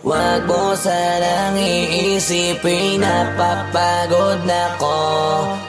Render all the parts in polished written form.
Wag mo sanang iisipin na papagod na ko.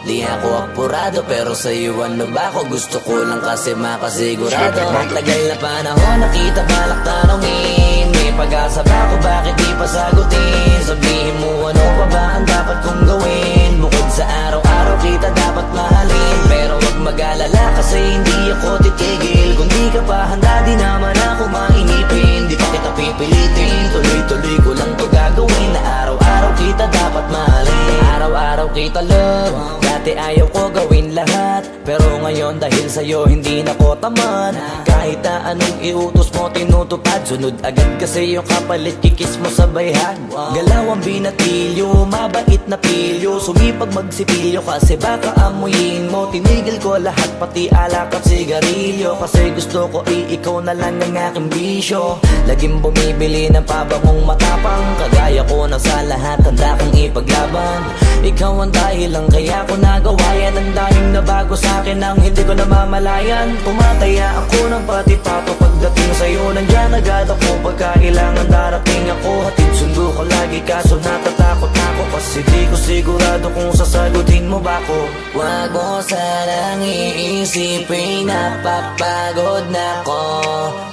Di ako apurado pero sa'yo ano ba ako? Gusto ko lang kasi makasigurado. Matagal na panahon nakita balak tanongin, may pag-asa ba ako, bakit di pa sagutin? Sabihin mo ano pa ba ang dapat kong gawin? Bukod sa araw-araw kita dapat mahalin, pero wag mag-alala kasi hindi ako titigil. Kung di ka pa handa di naman ako mainipin, di pa kita pipilitin, tuloy-tuloy ko lang to gagawin. Na araw-araw kita dapat mahalin, araw-araw kita love. Dati ayaw ko gawin lahat, pero ngayon dahil sa'yo hindi na ko tamad. Kahit na anong iutos mo tinutupad, sunod agad kasi yung kapalit kikis mo sa bayhan. Galaw ang binatilyo, mabait na pilyo, sumipag magsipilyo kasi baka amuyin mo. Tinigil ko lahat pati alak at sigarilyo, kasi gusto ko ikaw na lang ang aking bisyo. Laging bumibili ng pabangong matapang, kagaya ko na sa lahat handa kang ipaglaban. Ikaw ang dahilan kaya ko nagawa yan, ang daming nabago sa'kin ang hindi ko namamalayan. Tumataya ako ng pati-pato pagdating sa'yo, nandyan agad ako pagka kailangan darating ako. Hatid sundo ko lagi kaso natatakot ako, kasi di ko sigurado kung sasagutin mo ba ko. Wag mo sanang iisipin na papagod na ko.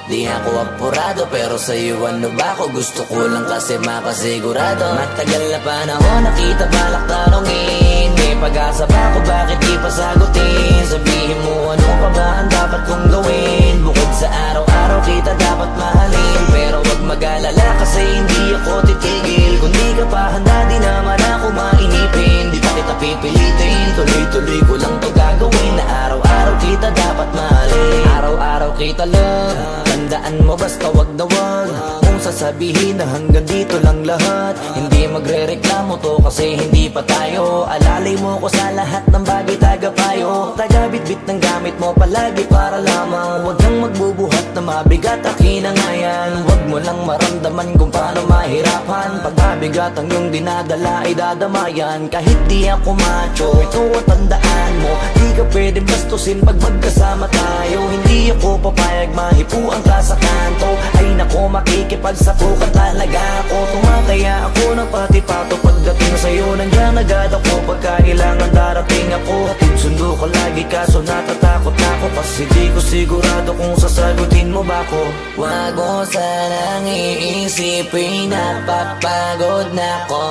Di ako apurado pero sa'yo ano ba ako? Gusto ko lang kasi makasigurado. Matagal na panahon nakita balak tanongin, may pag-asa ba ako, bakit di pa sagutin? Sabihin mo ano pa ba ang dapat kong gawin? Bukod sa araw-araw kita dapat mahalin, pero wag mag-alala kasi hindi ako titigil. Kung di ka pa handa di naman ako mainipin, di pa kita pipilitin, tuloy-tuloy ko lang to gagawin. Na araw-araw kita dapat mahalin, araw-araw kita love. Tandaan mo basta wag na wag kung sasabihin na hanggang dito lang lahat. Hindi magre-reklamo to kasi hindi pa tayo. Alalay mo ko sa lahat ng bagay, tagapayo. Tagabitbit ng gamit mo palagi para lamang wag kang magbubuhat na mabigat, akin na nga yan. Wag mo lang maramdaman kung paano mahirapan, pag mabigat ang iyong dinadala ay dadamayan. Kahit di ako macho, ito ang tandaan mo, di ka pwedeng bastusin pag magkasama tayo. Hindi ako papayag mahipuan ka sa kanto, ay nako makikipagsapukan talaga ako. Tumataya ako ng pati-pato pagdating sa'yo, nandyan agad ako pagka kailangan darating ako. Hatid sundo ko lagi kaso natatakot ako, kasi di ko sigurado kung sasagutin mo ba ko. Wag mo sanang iisipin na papagod na ko.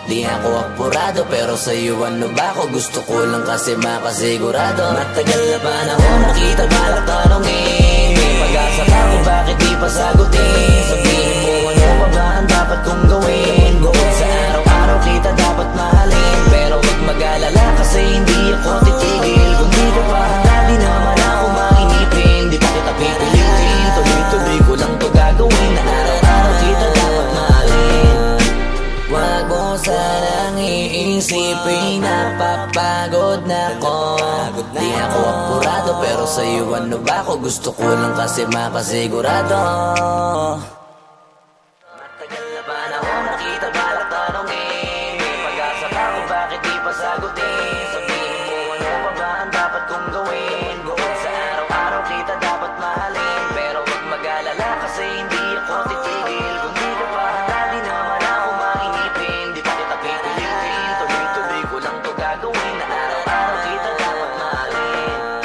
Di ako apurado pero sa'yo ano ba ako? Gusto ko lang kasi makasigurado. Matagal na panahon nakita balak tanongin, may pag-asa ba ako, bakit di pa sagutin? Sabihin mo ano pa ba ang dapat kong gawin? Bukod sa araw-araw kita dapat mahalin, pero wag mag-alala kasi hindi ako titigil. Kung di ka pa handa di naman ako mainipin, di pa kita pipilitin, tuloy-tuloy ko lang to gagawin. Na araw-araw kita dapat mahalin. Wag mo sanang iisipin na papagod na ko. Di ako apurado pero sa'yo ano ba ako? Gusto ko lang kasi makasigurado. Matagal na panahon nakita balak tanongin, may pag-asa ba ako, bakit di pa sagutin? Sabihin mo ano pa ba ang dapat kong gawin? Bukod sa araw-araw kita dapat mahalin, pero wag mag-alala kasi hindi ako titigil. Kung di ka pa handa di naman ako mainipin, di pa kita pipilitin, tuloy-tuloy ko lang to gagawin. Na araw-araw kita dapat mahalin.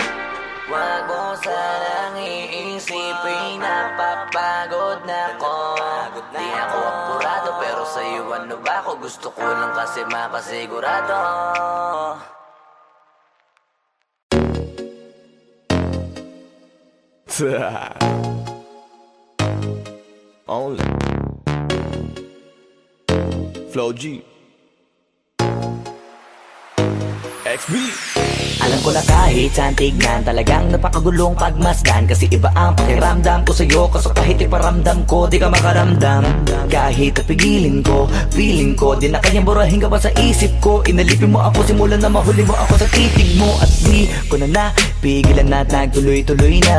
Wag mo sanang iisipin na papagod na ko. Di ako apurado pero sa'yo ano ba ako? Gusto ko lang kasi makasigurado. Only Flow G XB. Alam ko na kahit saan tignan, talagang napakagulong pagmasdan, kasi iba ang pakiramdam ko sa'yo, kaso kahit iparamdam ko di ka makaramdam. Kahit napigilin ko, feeling ko di na kayang burahin ka pa sa isip ko. Inalipin mo ako simula na mahuli mo ako sa titig mo, at di ko na napigilan na nagtuloy-tuloy na.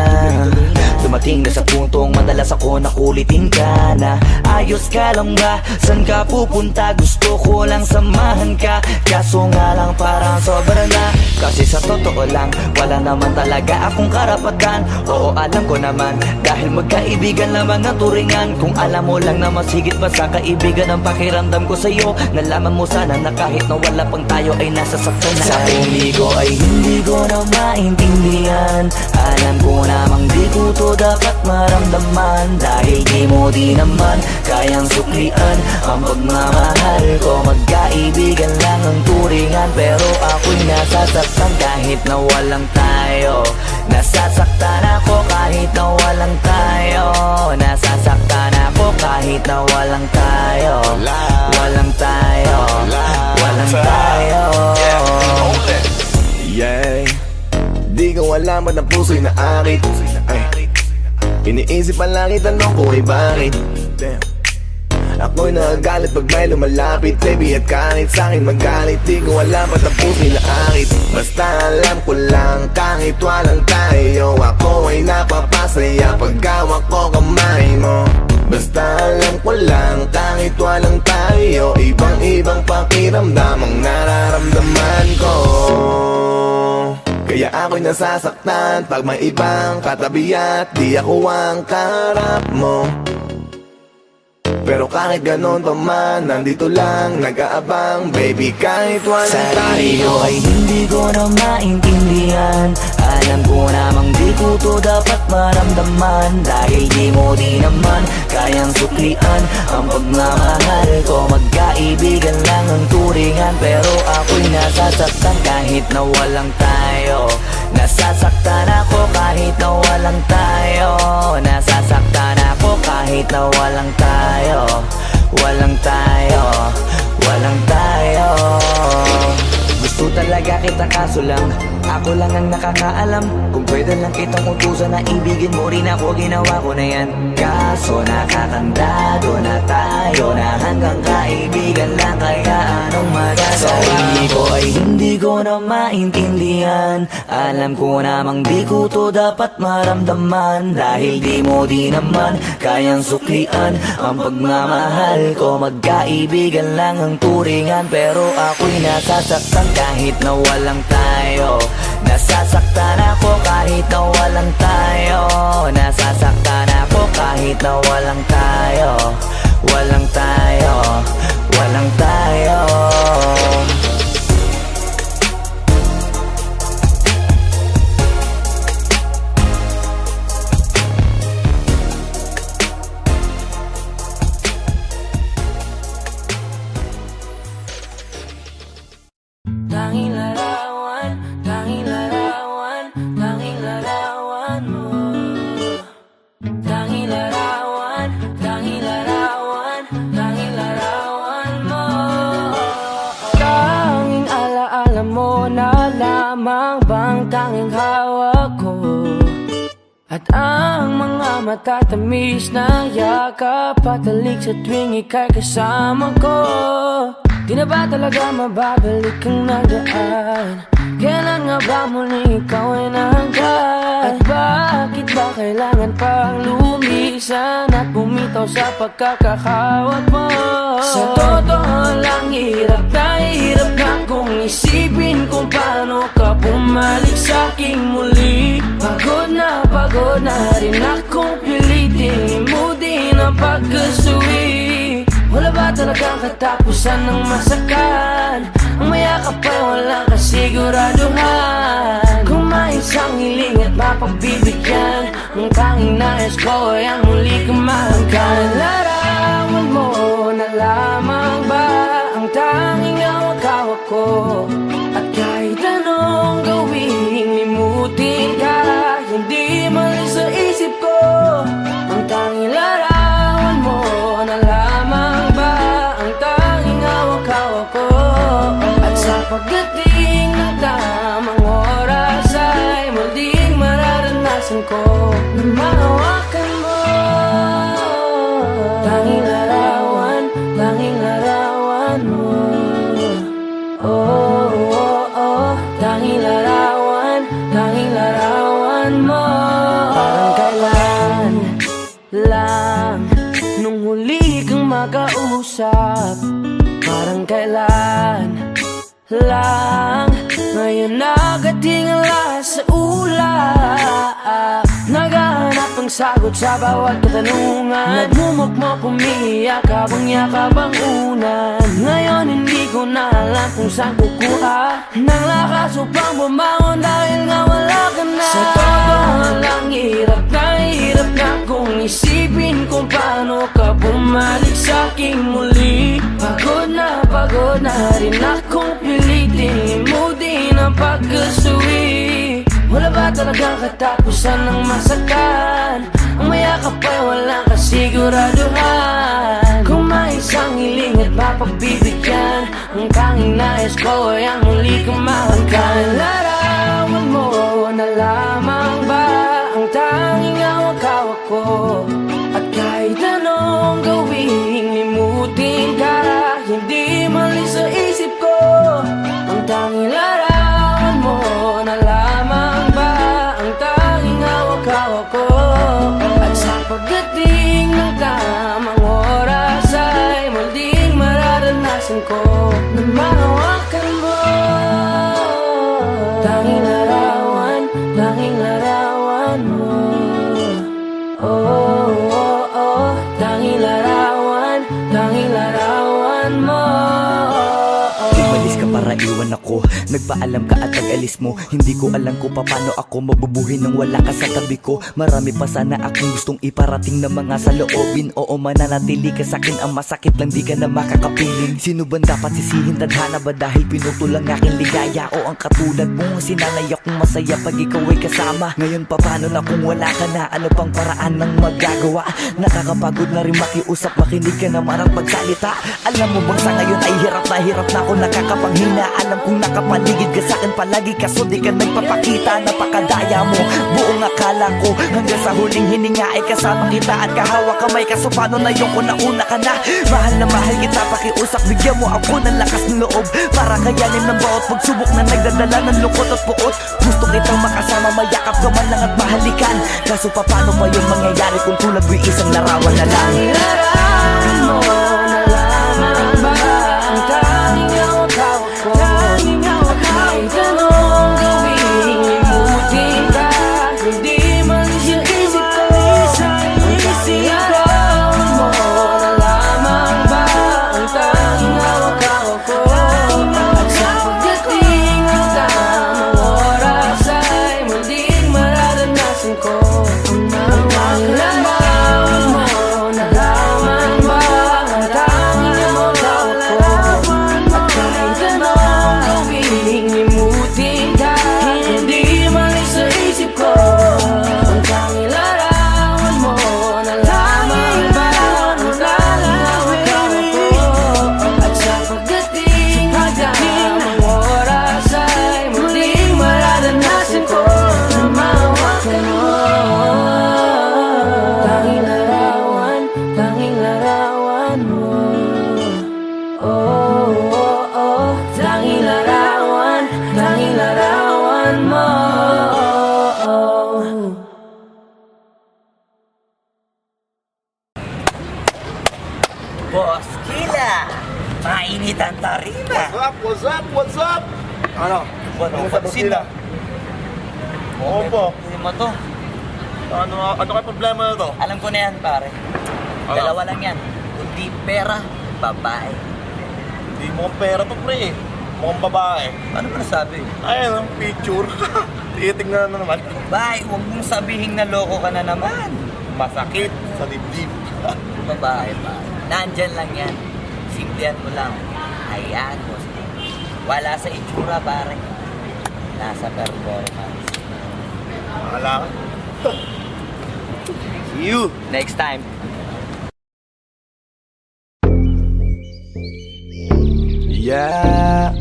Dumating na sa puntong madalas ako nakulitin ka na. Ayaw ayos ka lang ba? San ka pupunta? Gusto ko lang samahan ka. Kaso nga lang parang sobra na. Kasi sa totoo lang, wala naman talaga akong karapatan. Oo, alam ko naman, dahil magkaibigan lamang ang turingan. Kung alam mo lang na mas higit pa sa kaibigan ang pakiramdam ko sa'yo, nalaman mo sana na kahit na wala pang tayo ay nasasaktan na. Sa pumigo ay hindi ko na maintindihan. Alam ko namang di ko to dapat maramdaman. Dahil di mo di naman kayang suklian ang pagmamahal ko. Magkaibigan lang ang turingan, pero ako'y nasasaktan kahit na walang tayo. Nasasaktan ako kahit na walang tayo. Nasasaktan ako kahit na walang tayo. Walang tayo. Walang tayo. Yeah, di ko alam ba't ang puso'y naakit. Iniisip ang langit, tanong ko ay bakit. Ako'y nagagalit pag may lumalapit. Baby at kahit sa'kin magalit, di ko alam ba't ang puso'y naakit. Basta alam ko lang kahit walang tayo, ako ay napapasaya pag hawak ko kamay mo. Basta alam ko lang kahit walang tayo, ibang-ibang pakiramdam ang nararamdaman ko. Kaya ako'y nasasaktan pag may ibang katabi at di ako ang kaharap mo. Pero kahit ganon pa man, nandito lang nag-aabang, baby, kahit walang tayo. Sarili ko ay hindi ko na maintindihan. Alam ko namang di ko to dapat maramdaman. Dahil di mo di naman kayang suklian ang pagmamahal ko. Magkaibigan lang ang turingan, pero ako'y nasasaktan kahit na walang tayo. Nasasaktan ako kahit na walang tayo. Nasasaktan ako kahit na walang tayo. Walang tayo. Walang tayo. Gusto talaga kita kaso lang ako lang ang nakakaalam. Kung pwede lang kitang utusan na ibigin mo rin ako, ginawa ko na yan. Kaso nakakandado na tayo na hanggang kaibigan lang, kaya anong magagawa? Sarili ko ay hindi ko na maintindihan. Alam ko namang di ko to dapat maramdaman. Dahil di mo di naman kayang suklian ang pagmamahal ko. Magkaibigan lang ang turingan, pero ako'y nasasaktan kahit na walang tayo. Nasasaktan ako kahit na walang tayo. Nasasaktan ako kahit na walang tayo. Walang tayo. Walang tayo. Tanging larawan, tanging larawan, tanging larawan mo. Tanging larawan, tanging larawan, tanging larawan mo. Tanging alaala mo na lamang bang tanging hawak ko. At ang mga matatamis na yakap patalik sa tuwing ika'y kasama ko. Di na ba talaga mababalik ang nagaan? Kailan nga ba muli ikaw ay nahanggan? At bakit ba kailangan pang lumisan at bumitaw sa pagkakahawak mo? Sa totoo lang, hirap na kung isipin kung paano ka bumalik sa'king muli. Pagod na rin akong pilitin limutin ang pagkasuwi. Wala ba talagang katapusan ng masakan? Ang mayakap ay walang kasiguraduhan. Kung may isang hiling at mapagbibigyan, ang tanging nais ko ay ang muli kang mahanggan. Larawan mo na lamang ba ang tanging hawak-hawak ko? At kahit anong gawin, limutin ka, hindi malis sa isip ko. Ang tanging larawan mo na lamang ba ang tanging hawak-hawak ko? At sa pagdating ng tamang oras ay muling mararanasan ko na mahawakan mo. Tanging larawan mo. Oh, oh, oh. Tanging larawan mo. Parang kailan lang nung huli muli kang makausap. Parang kailan lang ngayon nakatingala sa ulap. Naghahanap ng sagot sa bawat katanungan. Nagmumukmok, umiiyak habang yakap ang unan. Ngayon hindi ko na alam kung saan kukuha ng lakas upang bumangon dahil nga wala ka na. Sa totoo lang, hirap na kung isipin kung paano ka bumalik sa'king muli. Pagod na rin akong pilitin limutin ang pagkasuwi. Wala ba talagang katapusan ng masaktan? Ang mayakap ay walang kasiguraduhan. Kung may isang hiling at mapagbibigyan, ang tanging nais ko ay ang muli kang mahangkan. Larawan mo na lamang ba ang tanging hawak-hawak ko? At kahit anong gawin, limutin ka, hindi mali sa isip ko. Ang tanging larawan mo na lamang ba ang tanging hawak-hawak ko? At sa pagdating ng tamang oras ay muling mararanasan ko na mahawakan mo. Tanging larawan mo. Oh, oh, oh. Tanging larawan mo. Umalis ka para iwan ako. Nagpaalam ka at nag-alis mo. Hindi ko alam kung paano ako mabubuhay nang wala ka sa tabi ko. Marami pa sana akong gustong iparating na mga saloobin. Oo, mananatili ka sa'kin, ang masakit lang di ka na makakapiling. Sino ba dapat sisihin? Tadhana ba dahil pinutol ang aking ligaya? O ang katulad mo, sinanay akong masaya pag ikaw ay kasama. Ngayon pa paano na kung wala ka na? Ano pang paraan ng magagawa? Nakakapagod na rin makiusap, makinig ka naman at magsalita. Alam mo bang sa ngayon ay hirap na ako nakakapanghina. Alam kong nakapaligid ka sa'kin palagi, kaso di ka nagpapakita. Napakadaya mo, buong akala ko hanggang sa huling hininga ay kasama kita at kahawak kamay. Kaso paano na yung kung nauna ka na? Mahal na mahal kita, pakiusap, bigyan mo ako ng lakas ng loob para kayanin ng bawat pagsubok na nagdadala ng lungkot at puot. Gusto kitang makasama, mayakap ka man lang at mahalikan. Kaso paano pa yung mangyayari kung tulad mo isang larawan na lang? Larawan mo na lamang ba ang tanging hawak-hawak ko? At kahit anong gawin, limutin ka, hindi mali sa isip ko. Ang tanging larawan mo na lamang ba ang tanging hawak-hawak ko? At sa pagdating ng tamang oras ay muling mararanasan ko ang tanging larawan mo na lamang ba ang tanging hawak-hawak ko? At kahit anong gawin, limutin ka, hindi mali sa isip ko. Ang tanging larawan mo na lamang ba ang tanging hawak-hawak ko? At sa pagdating ng tamang oras ay muling mararanasan ko na mahawakan mo. Tanging larawan mo. Oh, oh, oh. Tanging larawan mo. Boss Kila, mainit ang tarima. What's up? Ano? Ano pansin na? Oo po. Hindi mo to. Ano kayo problema na to? Alam ko na yan, pare. Ano? Dalawa lang yan. Kundi pera, babae. Hindi mo pera to, pre. Mukhang babae. Ano ba nasabi? Ayun ang picture. Titingnan na naman. Bay, huwag mong sabihin na loko ka na naman. Masakit sa dibdib. Babae, pare. Nandyan lang yan. Simplihan mo lang. Hayaan mo. Wala sa itsura, pare. Nasa performance. Wala ka. See you. Next time. Yeah.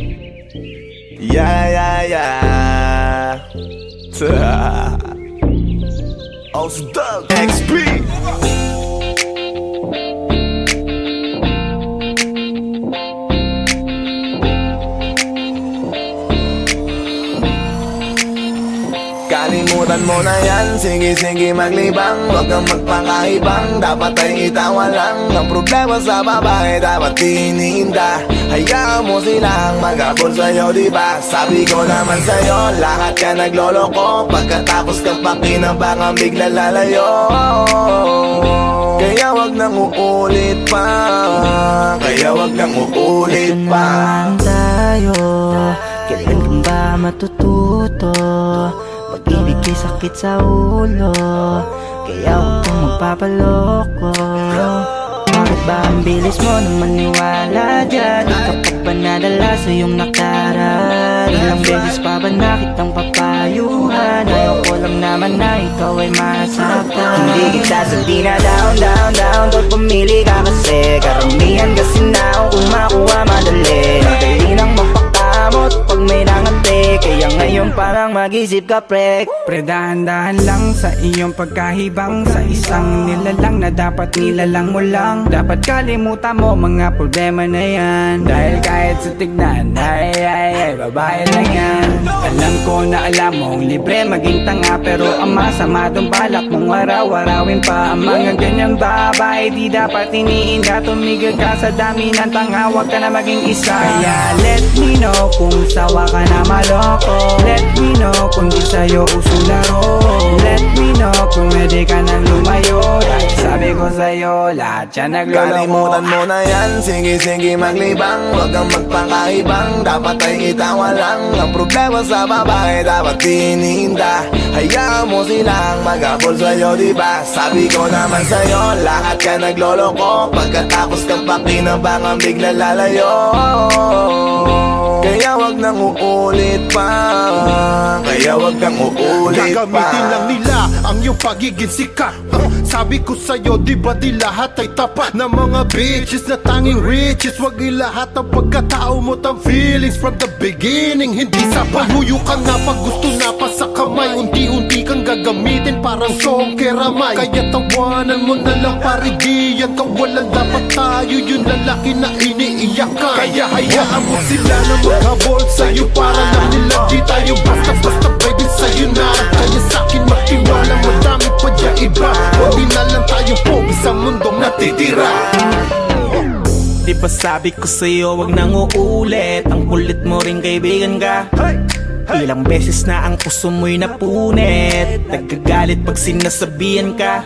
Ausdog XP. Kalimutan Kalimutan mo na yan, sige maglibang. Huwag kang magpakaibang, dapat ay itawa lang. Ang problema sa babae dapat tinihinda. Hayaan mo silang maghabol sa'yo, diba? Sabi ko naman sa'yo, lahat ka nagloloko. Pagkatapos kang pakinabang, bigla lalayo. Kaya wag nang uulit pa, kaya wag nang uulit pa. Ito naman tayo, kailan kang ba matututo? Pag-ibig ay sakit sa ulo, kaya wag kang magpapaloko. Bakit ba ang bilis mo na maniwala dyan? Di ka pa ba nadala sa iyong nakaraan? Ilang beses pa ba nakitang papayuhan? Ayaw ko lang naman na ikaw ay masaktan. Hindi kita sabi na down, down, down. Pag pumili ka kasi karamihan kasi na kung makuha madali. Dali nang magpakamot pag may nangante. Kaya ngayon parang mag-isip ka, pre. Dahan-dahan lang sa iyong pagkahibang. Sa isang nilalang na dapat nilalang mo lang. Dapat kalimutan mo mga problema na yan. Dahil kahit sa tignan, ay, babae lang yan. Alam ko na alam mong libre maging tanga, pero ang masama dong balak mong araw-arawin pa. Ang mga ganyang babae di dapat iniinda. Tumigil ka sa dami ng tanga, huwag ka na maging isa. Kaya let me know kung sawa ka na maloko. Let me know kung di sa'yo uso laro. Let me know kung pwede ka nang lumayo. Dahil sabi ko sa'yo, lahat yan nagloloko. Kalimutan mo na yan, sige maglibang. Huwag kang magpakaibang, dapat ay itawa lang. Ang problema sa babae dapat tinihinda. Hayaan mo silang maghabol sa'yo, diba? Sabi ko naman sa'yo, lahat ka nagloloko. Pagkatapos kang pakinabang, bigla lalayo. Kaya wag nang uulit pa, kaya wag kang uulit pa. Gagamitin lang nila ang iyong pagiging sikat. Sabi ko sa'yo, di ba di lahat ay tapat na mga bitches na tanging riches? Wag ilahat ang pagkatao mo tang feelings from the beginning. Hindi sapat, huyo ka na pag gusto na pa sa kamay. Unti-unti kang gagamitin parang song keramay. Kaya tawanan mo na lang parigiyan. Kawalan dapat tayo, yun lalaki na iniiyakan. Kaya hayaan mo sila na maghabol sa'yo para lang nila di tayo basta-basta baby sa'yo na. Kaya sa'kin magtiwala, madami pa dyan iba. Hindi na lang tayo pogi sa mundong natitira. Di ba sabi ko sa'yo, wag nang uulit. Ang kulit mo rin kaibigan ka. Ilang beses na ang puso mo'y napunit. Nagkagalit pag sinasabihan ka.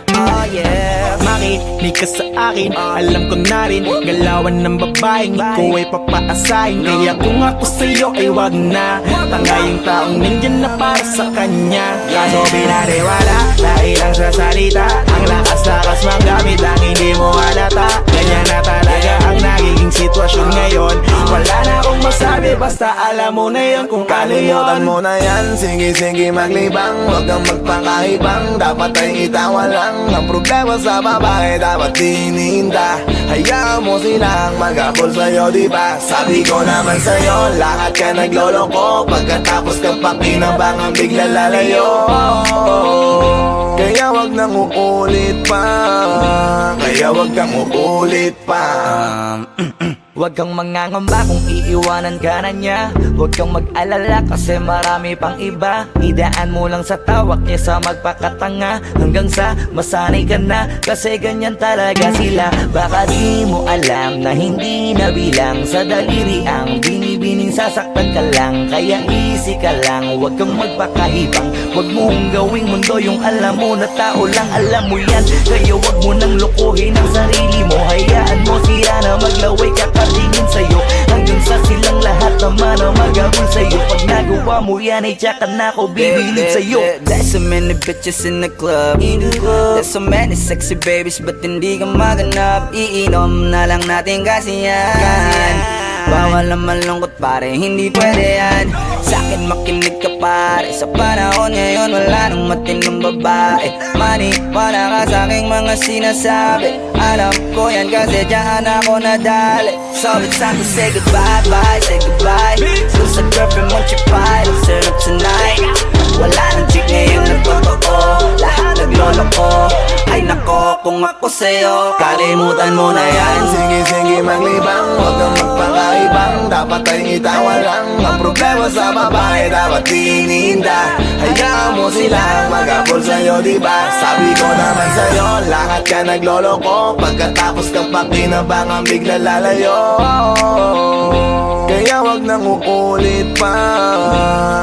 Makinig ka sa akin, alam ko na rin galawan ng babaeng ikaw ay papaasahin. Kaya kung ako sa'yo ay wag na. Tanga yung taong nandyan na para sa kanya. Kaso binariwala dahil lang sa salita. Ang lakas-lakas magamit ang hindi mo halata. Ganyan na talaga ang nagiging sitwasyon ngayon. Wala na akong masabi, basta alam mo na yun kung ano yun. Kalimutan mo na yan, sige maglibang. Huwag kang magpakaibang, dapat ay itawa lang. Ang problema sa babae dapat tinihinda. Hayaan mo silang maghabol sa'yo, diba? Sabi ko naman sa'yo, lahat ka nagloloko. Pagkatapos kang pakinabang, bigla lalayo. Kaya wag nang uulit pa, kaya wag kang uulit pa. Huwag kang mangangamba kung iiwanan ka na niya. Huwag kang mag-alala kasi marami pang iba. Idaan mo lang sa tawak niya sa magpakatanga. Hanggang sa masanay ka na, kasi ganyan talaga sila. Baka di mo alam na hindi na bilang sa daliri ang binibining sasaktan ka lang. Kaya easy ka lang, huwag kang magpakahibang. Huwag mong gawing mundo yung alam mo na tao lang alam mo yan. Kaya huwag mo nang lokohin ang sarili mo. Hayaan mo sila na maglaway ka tingin sa'yo. Hanggang sa silang lahat naman ang magagawin sa'yo. Pag nagawa mo yan ay tsaka na ako bibilid sa'yo. There's so many bitches in the club. There's so many sexy babies, but hindi ka maganap. Iinom na lang natin kasi yan. Bawal na malungkot pare, hindi pwede yan. Sa'kin makinig ka pare, sa panahon ngayon wala nang matinong babae. Maniwala ka sa'king mga sinasabi. Alam ko yan kasi dyan ako nadali. So it's time to say goodbye, bye, say goodbye. Dun sa girlfriend mo chipay, let's turn up tonight. Wala nang chick ngayon nagtotoo, lahat nagloloko. Ay nako kung ako sa'yo, Kalimutan mo na yan, sige maglibang. Huwag kang magpakaibang, dapat ay itawa lang. Ang problema sa babae, dapat tininda. Hayaan mo silang mag-abol sa'yo, diba? Sabi ko naman sa'yo, lahat ka nagloloko. Pagkatapos kang pakinabangan, bigla lalayo. Kaya wag nang uulit pa,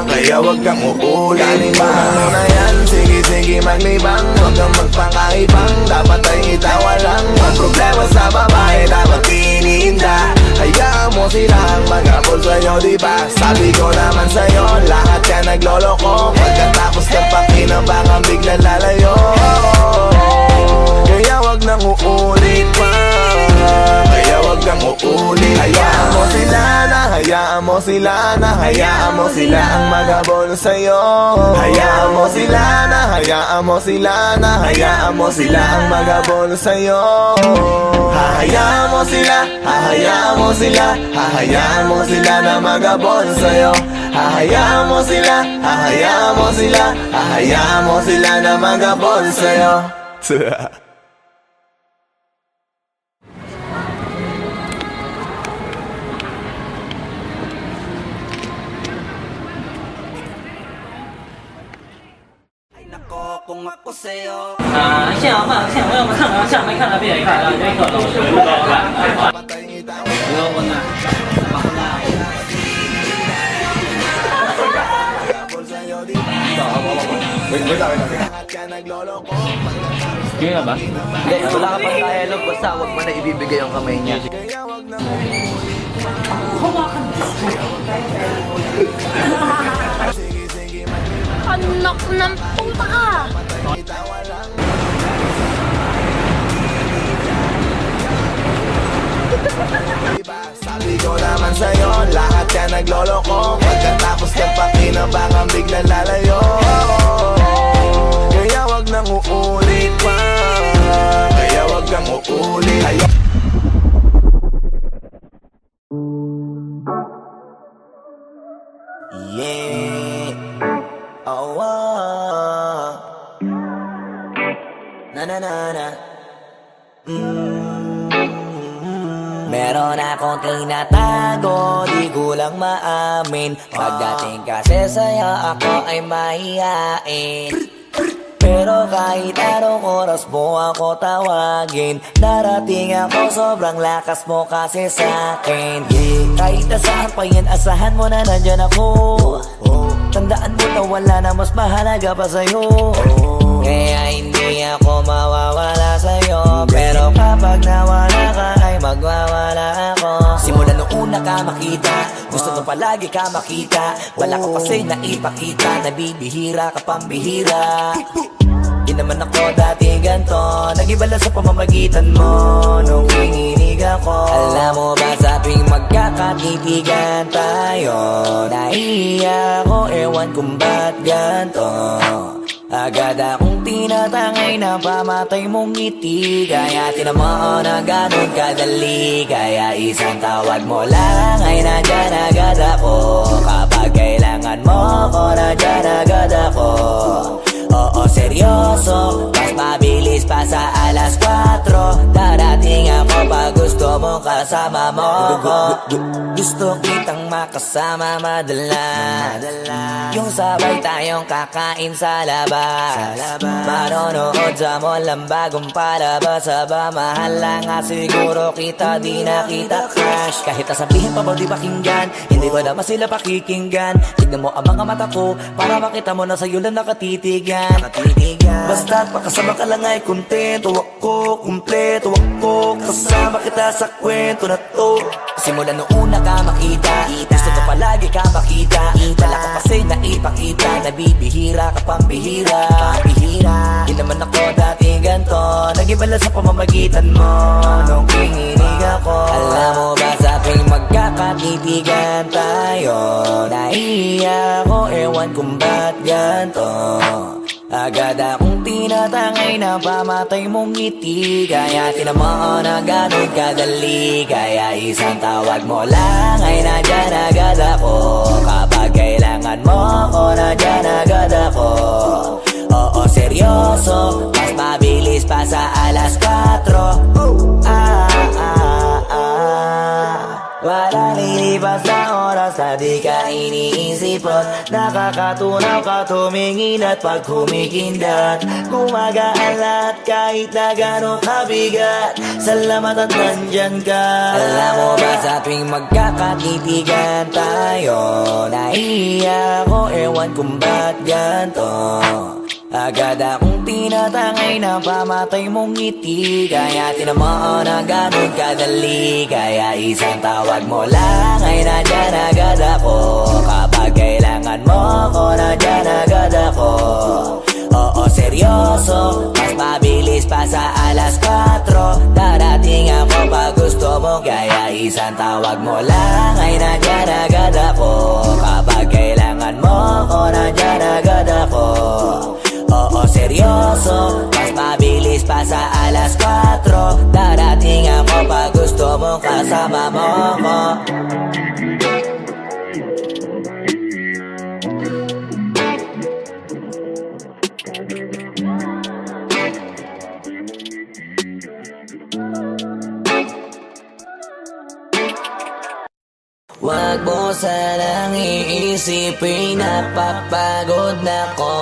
kaya wag kang uulit. Galing mo na yan, sige maglibang. Wag kang magpakaibang, dapat ay itawa lang. Ang problema sa babae, dapat tininda. Hayaan mo silang mag-abol sa'yo, diba? Sabi ko naman sa'yo, lahat ka nagloloko. Pagkatapos kang pakinabangan, bigla lalayo. Kaya wag nang uulit pa, kaya wag kang uulit. Hayaan mo sila na, hayaan mo sila na, hayaan mo sila ang mag-abol sa'yo. Hayaan mo sila na, hayaan mo sila na, hayaan mo sila ang mag-abol sa'yo. Hahayaan mo sila, hahayaan mo sila, hahayaan mo sila na mag-abol sa'yo. Hahayaan mo sila, hahayaan mo sila, hahayaan mo sila na mag-abol sa'yo. Kung ako sa'yo 现在我们看了，下面看了别看了，这个老师不知道吧？不要问了。Kaya ba? Hindi, wala ka pang dialogue, basta wag mo na ibibigay ang kamay niya. Anak ng puta ka! Sabi ko naman sa'yo, lahat ka nagloloko. Pagkatapos kang pakinabangan, bigla lalayo. Kaya wag nang uulit pa, kaya wag kang uulit. Yeah. Oh, oh. Na na na na. Meron akong tinatago, di ko lang maamin. Pagdating kasi sa'yo, ako ay mahihain. Pero kahit anong oras mo ako tawagin, darating ako, sobrang lakas mo kasi sa'kin. Kahit asahan pa yan, asahan mo na nandyan ako. Tandaan mo na wala na mas mahalaga pa sa'yo. Kaya hindi ako mawawala sa'yo, pero kapag nawala ka ay magwawala ako. Simula nung una ka makita, gusto mo palagi ka makita. Wala ka kasi naipakita, nabibihira ka pambihira. Di naman ako dati ganto, nag-iba lang sa pamamagitan mo nung kininig ako. Alam mo ba sa tuwing magkakatitigan tayo, nahiya ako, ewan kung ba't ganto. Agad akong tinatangay na pamatay mong ngiti. Kaya tinamaan na ganun kadali, kaya isang tawag mo lang ay nandyan agad ako. Kapag kailangan mo ko, nandyan agad ako. Oo, seryoso, mas mabilis pa sa alas 4. Darating ako pag gusto mo kasama mo ko. Gusto kitang makasama madalas, yung sabay tayong kakain sa labas, manonood sa mall ang bagong palabas. Aba, mahal lang nga siguro kita, di na kita crush. Kahit nasabihin pa ba di pakinggan, hindi ko naman sila pakikinggan. Tignan mo ang mga mata ko, para makita mo na sa'yo lang nakatitigan. Basta't makasama ka lang ay kontento ako, kumpleto ako. Kasama kita sa kwento na to. Simula nung una ka makita, gusto ko palagi ka makita. Wala ka kasi naipakita, nabibihira ka pambihira. Di naman ako dati ganto, nag-iba lang sa pamamagitan mo nung kininig ako. Alam mo ba sa tuwing magkakatitigan tayo, nahiya ako, ewan kung ba't ganto. Agad akong tinatangay na pamatay mong ngiti. Kaya tinamaan na ganun kadali, kaya isang tawag mo lang ay nandyan agad ako. Kapag kailangan mo ko, nandyan agad ako. Oo, seryoso, mas mabilis pa sa alas 4. Walang lilipas basta di ka iniisipot. Nakakatunaw ka tumingin at pag humikindat, gumagaan lahat kahit na gano'ng kabigat. Salamat at nandyan ka. Alam mo ba sa tuwing magkakatitigan tayo, naiiyak ako, ewan kung ba't ganto. Agad akong tinatangay na pamatay mong ngiti, kaya tinamaan na ganun kadali. Kaya isang tawag mo lang ay nandyan agad ako. Kapag kailangan mo ko, nandyan agad ako. Oo, seryoso, mas mabilis pa sa alas 4. Darating ako pag gusto mo, kaya isang tawag mo lang ay nandyan agad ako. Kapag kailangan mo ko, nandyan agad ako. Oo, seryoso, mas mabilis pa sa alas 4. Darating ako pag gusto mo, kasama mo ko. Wag mo sanang iisipin na papagod na ko.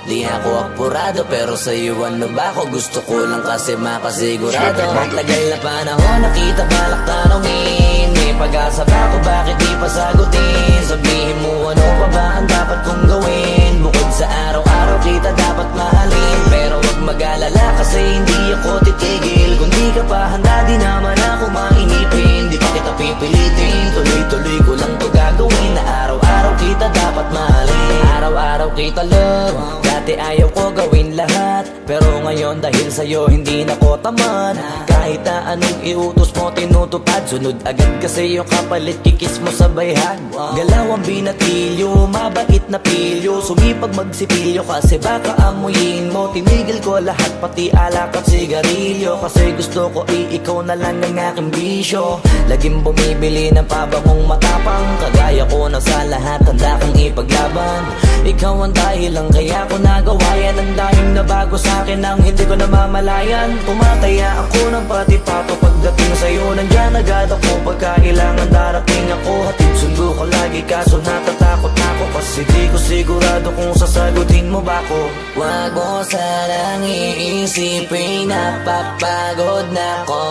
Di ako apurado pero sa'yo ano ba ako? Gusto ko lang kasi makasigurado. Matagal na panahon nakita balak tanongin, may pag-asa ba ako, bakit di pa sagutin? Sabihin mo ano pa ba ang dapat kong gawin? Bukod sa araw-araw kita dapat mahalin, pero wag mag-alala kasi hindi ako titigil. Kung di ka pa handa di naman ako mainipin. Di pa kita pipilitin, tuloy-tuloy ko lang to gagawin. Na araw-araw kita dapat mahalin, araw-araw kita love. Dati ayaw ko gawin lahat, pero ngayon dahil sa'yo hindi na ko tamad. Kahit na anong iutos mo tinutupad, sunod agad kasi yung kapalit kikis mo sa bayhan. Galaw ang binatilyo, mabait na pilyo, sumipag magsipilyo kasi baka amuyin mo. Tinigil ko lahat pati alak at sigarilyo, kasi gusto ko ikaw na lang ang aking bisyo. Laging bumibili ng pabangong matapang, kagaya ko na sa lahat handa kang ipaglaban. Ikaw ang dahilan kaya ko nagawa yan. Ang daming nabago sa'kin ang hindi ko namamalayan. Tumataya ako ng pati pato pagdating sa'yo. Nandyan agad ako pagka kailangan darating ako. Hatid sundo ko lagi kaso natatakot ako, kasi di ko sigurado kung sasagutin mo ba ko. Wag mo sanang iisipin na papagod na ko.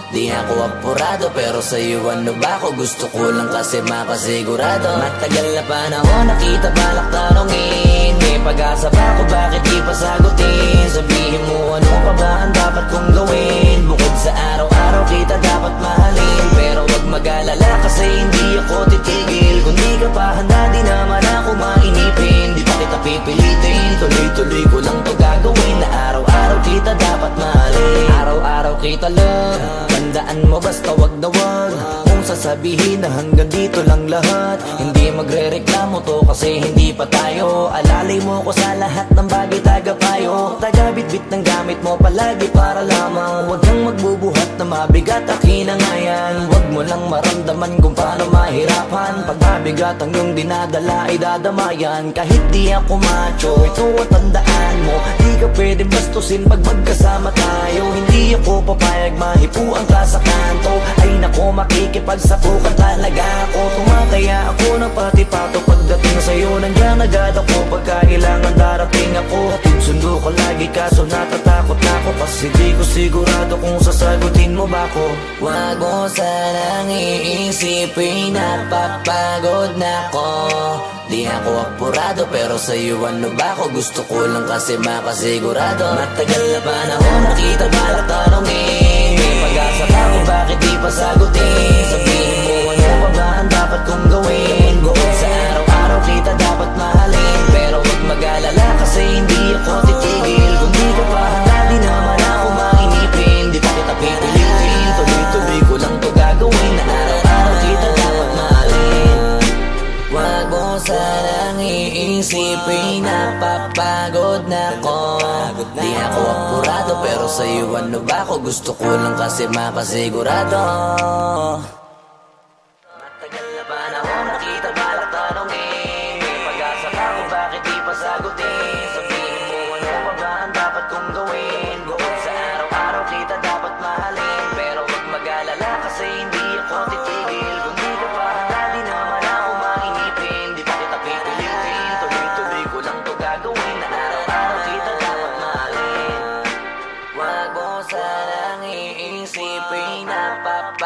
Di ako apurado pero sa'yo ano ba ako? Gusto ko lang kasi makasigurado. Matagal na panahon nakita balak tanongin, may pag-asa ba ako, bakit di pa sagutin? Sabihin mo ano pa ba ang dapat kong gawin? Bukod sa araw-araw kita dapat mahalin, pero wag mag-alala kasi hindi ako titigil. Kung di ka pa handa di naman ako mainipin. Di pa kita pipilitin, tuloy-tuloy ko lang to gagawin. Na araw-araw kita dapat mahalin, araw-araw kita love. Tandaan mo basta wag na wag kung sasabihin na hanggang dito lang lahat. Hindi magre-reklamo to kasi hindi pa tayo. Alalay mo ko sa lahat ng bagay tagapayo. Taga-bitbit ng gamit mo palagi para lamang. Huwag kang magbubuhat na mabigat akin ang ayan. Huwag mo lang maramdaman kung paano mahirapan. Pag mabigat ang iyong dinadala ay dadamayan. Kahit di ako macho, ito at tandaan mo, di ka pwede bastusin pag magkasama tayo. Hindi ako papayag mahipuan ka sa kanto. Ay nako, makikipagsapukan talaga ako. Tumataya ako ng pati pato pagdating sa'yo. Nandyan agad ako pagka kailangan darating ako. Hatid sundo ko lagi kaso natatakot na ako, kasi di ko sigurado kung sasagutin mo ba ko. Wag mo sanang iisipin na papagod na ko. Di ako apurado pero sa'yo ano ba ako? Gusto ko lang kasi makasigurado. Matagal na panahon nakita balak tanongin, may pag-asa ba ako, bakit di pa sagutin? Sabihin mo ano pa ba ang dapat kong gawin? Bukod sa araw-araw kita dapat mahalin, pero wag mag-alala kasi hindi ako titigil. Kung di ka pa handa di naman ako mainipin. Di pa kita pipilitin, tuloy-tuloy ko lang to gagawin. Na araw-araw kita dapat mahalin. Wag mo sanang iisipin na papagod na ko. Di ako apurado pero sa'yo ano ba ako? Gusto ko lang kasi makasigurado. Matagal na panahon nakita balak tanongin, may pag-asa ba ako, bakit di pa sagutin? Sabihin mo ano pa ba ang dapat kong gawin? Bukod sa araw-araw kita dapat mahalin, pero wag mag-alala kasi hindi ako titigil. Kung di ka pa handa di naman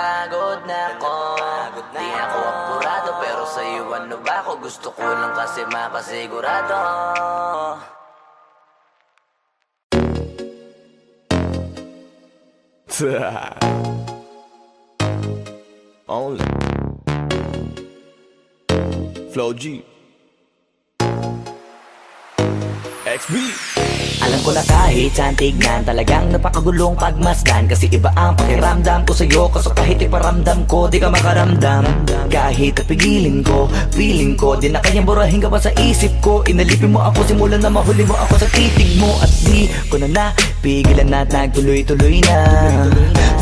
napapagod na ko. Di ako apurado pero sa'yo ano ba ako? Gusto ko lang kasi makasigurado. Only Flow G XB. Alam ko na kahit saan tignan, talagang napakagulong pagmasdan. Kasi iba ang pakiramdam ko sa'yo, kaso kahit iparamdam ko, di ka makaramdam. Kahit napigilin ko, feeling ko, di na kayang burahin ka pa sa isip ko. Inalipin mo ako, simulan na mahuli mo ako sa titig mo. At di ko na napigilan na nagtuloy-tuloy na.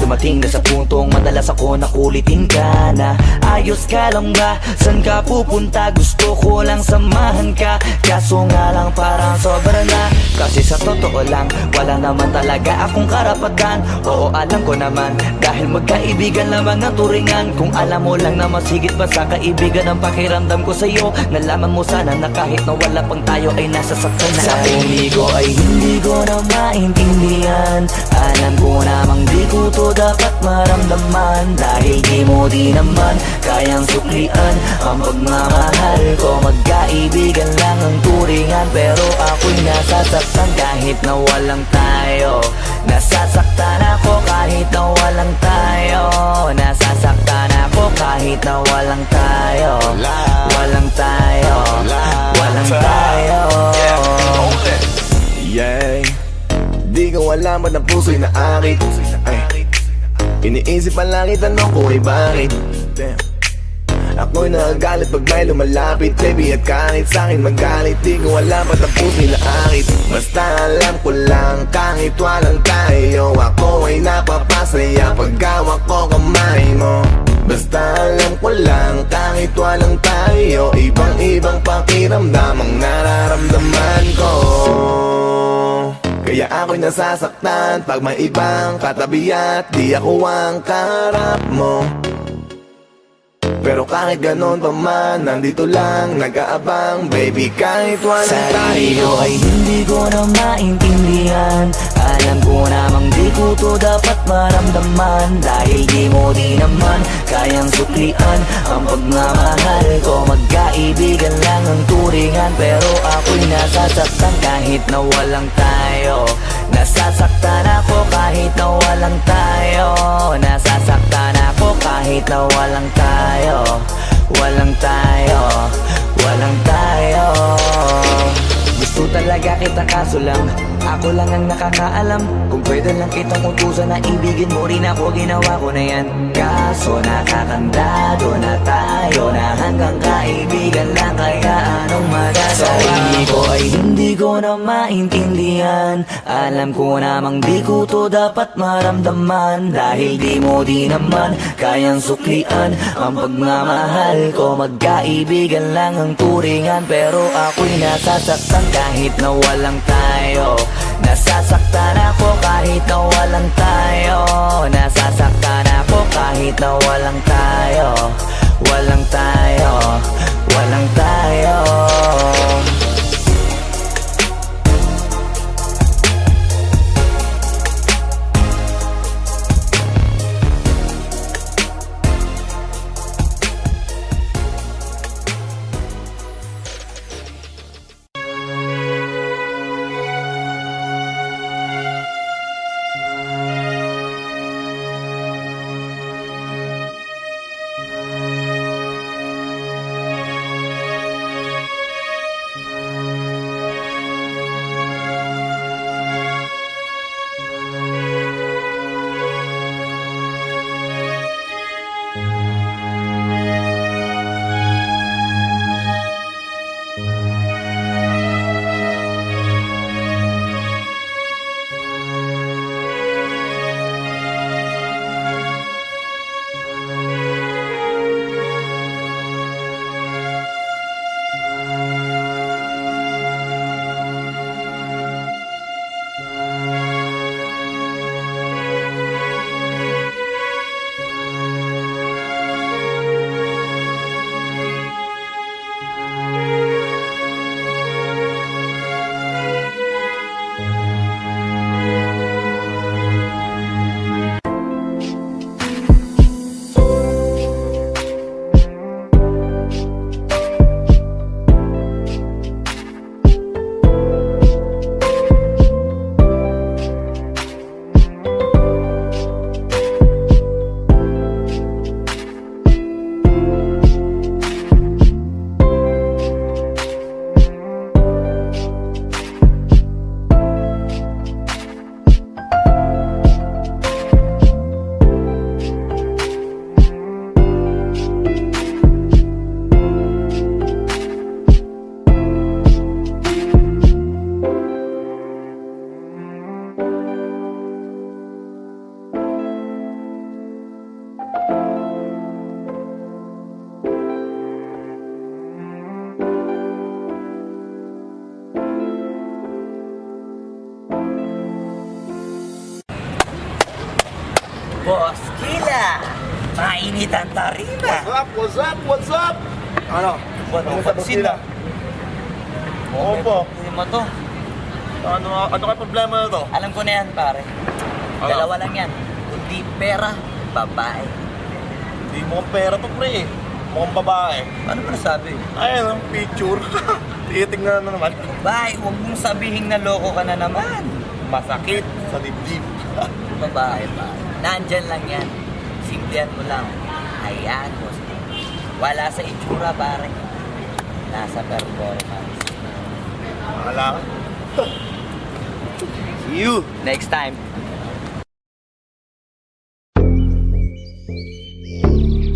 Dumating na sa puntong madalas ako nakulitin ka na. Ayos ka lang ba? San ka pupunta? Gusto ko lang samahan ka, kaso nga lang parang sobra na. Kasi sa totoo lang, wala naman talaga akong karapatan. Oo, alam ko naman, dahil magkaibigan lamang ang turingan. Kung alam mo lang na mas higit pa sa kaibigan ang pakiramdam ko sa'yo, nalaman mo sana na kahit na wala pang tayo ay nasasaktan na. Sa pumigo ay hindi ko na maintindihan. Alam ko namang di ko to dapat maramdaman, dahil di mo di naman kayang suklian ang pagmamahal ko. Magkaibigan lang ang turingan, pero ako'y nasasaktan kahit na walang tayo. Nasasaktan ako kahit na walang tayo. Nasasaktan ako kahit na walang tayo. Walang tayo. Walang tayo. Yeah. Di ko alam ba't ang puso'y naakit. Iniisip ang langit, tanong ko ay bakit. Ako'y nagagalit pag may lumalapit, baby, at kahit sa'kin magalit. Di ko alam ba't ang puso'y naakit. Basta alam ko lang kahit walang tayo, ako ay napapasaya pag hawak ko kamay mo. Basta alam ko lang kahit walang tayo, ibang-ibang pakiramdam ang nararamdaman ko. Kaya ako'y nasasaktan pag may ibang katabi at di ako ang kaharap mo. Pero kahit ganon pa man, nandito lang nag-aabang, baby, kahit walang tayo. Sarili ko ay hindi ko na maintindihan. Alam ko namang di ko to dapat maramdaman, dahil di mo di naman kayang suklian ang pagmamahal ko. Magkaibigan lang ang turingan, pero ako'y nasasaktan kahit na walang tayo. Nasasaktan ako kahit na walang tayo. Nasasaktan ako kahit na walang tayo. Walang tayo. Walang tayo. Gusto talaga kita kaso lang ako lang ang nakakaalam. Kung pwede lang kitang utusan na ibigin mo rin ako, ginawa ko na yan. Kaso nakakandado na tayo, na hanggang kaibigan lang, kaya anong magagawa? Sarili ko ay hindi ko na maintindihan. Alam ko namang di ko to dapat maramdaman, dahil di mo di naman kayang suklian ang pagmamahal ko. Magkaibigan lang ang turingan, pero ako'y nasasaktan kahit na walang tayo. Nasasaktan ako kahit na walang tayo. Nasasaktan ako kahit na walang tayo. Walang tayo. Walang tayo. Boss Kila, mainit ang tarima. What's up? What's up? Ano? Ano pansin na? Oo po. Hindi mo to. Ano kayo problema na to? Alam ko na yan, pare. Dalawa lang yan. Kundi pera, babae. Hindi mo pera to, pre. Mukhang babae. Ano ba nasabi? Ayun, picture. Titingnan na naman. Babae, huwag mong sabihin na loko ka na naman. Masakit sa dibdib. Babae pa. Nandyan lang yan. Simplihan mo lang. Ayan, boss. Wala sa itsura, pare. Nasa performance. Wala ka. See you next time.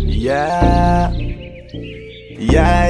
Yeah. Yeah,